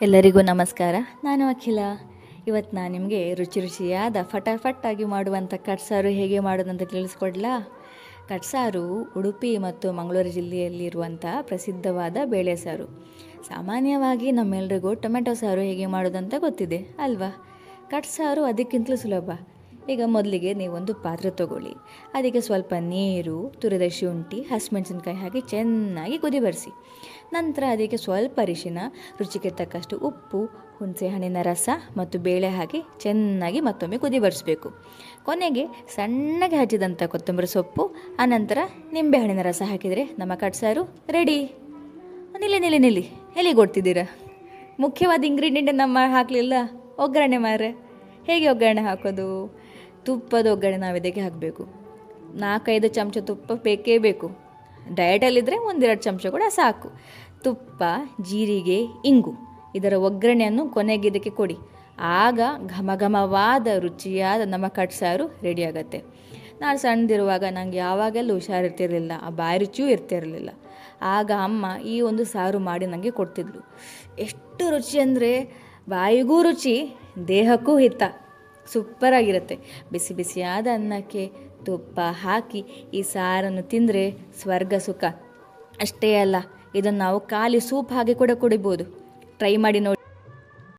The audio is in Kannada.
ಎಲ್ಲರಿಗೂ ನಮಸ್ಕಾರ. ನಾನು ಅಖಿಲ. ಇವತ್ತು ನಾನು ನಿಮಗೆ ರುಚಿ ರುಚಿಯಾದ ಫಟಾಫಟ್ಟಾಗಿ ಮಾಡುವಂಥ ಕಟ್ಸಾರು ಹೇಗೆ ಮಾಡೋದಂತ ತಿಳಿಸ್ಕೊಡ್ಲಾ. ಕಟ್ಸಾರು ಉಡುಪಿ ಮತ್ತು ಮಂಗಳೂರು ಜಿಲ್ಲೆಯಲ್ಲಿರುವಂಥ ಪ್ರಸಿದ್ಧವಾದ ಬೇಳೆ ಸಾರು. ಸಾಮಾನ್ಯವಾಗಿ ನಮ್ಮೆಲ್ಲರಿಗೂ ಟೊಮೆಟೊ ಸಾರು ಹೇಗೆ ಮಾಡೋದಂತ ಗೊತ್ತಿದೆ ಅಲ್ವಾ. ಕಟ್ಸಾರು ಅದಕ್ಕಿಂತಲೂ ಸುಲಭ. ಈಗ ಮೊದಲಿಗೆ ನೀವೊಂದು ಪಾತ್ರೆ ತಗೊಳ್ಳಿ. ಅದಕ್ಕೆ ಸ್ವಲ್ಪ ನೀರು, ತುರಿದ ಶುಂಠಿ, ಹಸಿಮೆಣಸಿನ್ಕಾಯಿ ಹಾಕಿ ಚೆನ್ನಾಗಿ ಕುದಿ ಬರಿಸಿ. ನಂತರ ಅದಕ್ಕೆ ಸ್ವಲ್ಪ ಅರಿಶಿನ, ರುಚಿಗೆ ತಕ್ಕಷ್ಟು ಉಪ್ಪು, ಹುಣಸೆ ಹಣ್ಣಿನ ರಸ ಮತ್ತು ಬೇಳೆ ಹಾಕಿ ಚೆನ್ನಾಗಿ ಮತ್ತೊಮ್ಮೆ ಕುದಿ ಬರಿಸಬೇಕು. ಕೊನೆಗೆ ಸಣ್ಣಗೆ ಹಚ್ಚಿದಂಥ ಕೊತ್ತಂಬರಿ ಸೊಪ್ಪು, ಆನಂತರ ನಿಂಬೆಹಣ್ಣಿನ ರಸ ಹಾಕಿದರೆ ನಮ್ಮ ಕಟ್ಸಾರು ರೆಡಿ. ನಿಲ್ಲಿ ಎಲ್ಲಿಗೆ ಕೊಡ್ತಿದ್ದೀರಾ? ಮುಖ್ಯವಾದ ಇಂಗ್ರೀಡಿಯೆಂಟ್ ನಮ್ಮ ಹಾಕಲಿಲ್ಲ, ಒಗ್ಗರಣೆ ಮಾರೆ. ಹೇಗೆ ಒಗ್ಗರಣೆ ಹಾಕೋದು? ತುಪ್ಪದ ಒಗ್ಗರಣೆ ನಾವು ಇದಕ್ಕೆ ಹಾಕಬೇಕು. 4-5 ಚಮಚ ತುಪ್ಪ ಬೇಕೇ ಬೇಕು. ಡಯಟಲ್ಲಿದ್ದರೆ 1-2 ಚಮಚ ಕೂಡ ಸಾಕು. ತುಪ್ಪ, ಜೀರಿಗೆ, ಇಂಗು ಇದರ ಒಗ್ಗರಣೆಯನ್ನು ಕೊನೆಗೆ ಇದಕ್ಕೆ ಕೊಡಿ. ಆಗ ಘಮಘಮವಾದ ರುಚಿಯಾದ ನಮ್ಮ ಕಟ್ಸಾರು ರೆಡಿ ಆಗುತ್ತೆ. ನಾನು ಸಣ್ಣದಿರುವಾಗ ನನಗೆ ಯಾವಾಗೆಲ್ಲ ಹುಷಾರಿರ್ತಿರಲಿಲ್ಲ, ಆ ಬಾಯಿ ರುಚಿಯೂ ಇರ್ತಿರಲಿಲ್ಲ. ಆಗ ಅಮ್ಮ ಈ ಒಂದು ಸಾರು ಮಾಡಿ ನನಗೆ ಕೊಡ್ತಿದ್ಳು. ಎಷ್ಟು ರುಚಿ ಅಂದರೆ ಬಾಯಿಗೂ ರುಚಿ, ದೇಹಕ್ಕೂ ಹಿತ. ಸೂಪರಾಗಿರುತ್ತೆ. ಬಿಸಿ ಬಿಸಿಯಾದ ಅನ್ನಕ್ಕೆ ತುಪ್ಪ ಹಾಕಿ ಈ ಸಾರನ್ನು ತಿಂದರೆ ಸ್ವರ್ಗ ಸುಖ. ಅಷ್ಟೇ ಅಲ್ಲ, ಇದನ್ನು ನಾವು ಖಾಲಿ ಸೂಪ್ ಹಾಗೆ ಕೂಡ ಕುಡಿಬೋದು. ಟ್ರೈ ಮಾಡಿ ನೋಡಿ.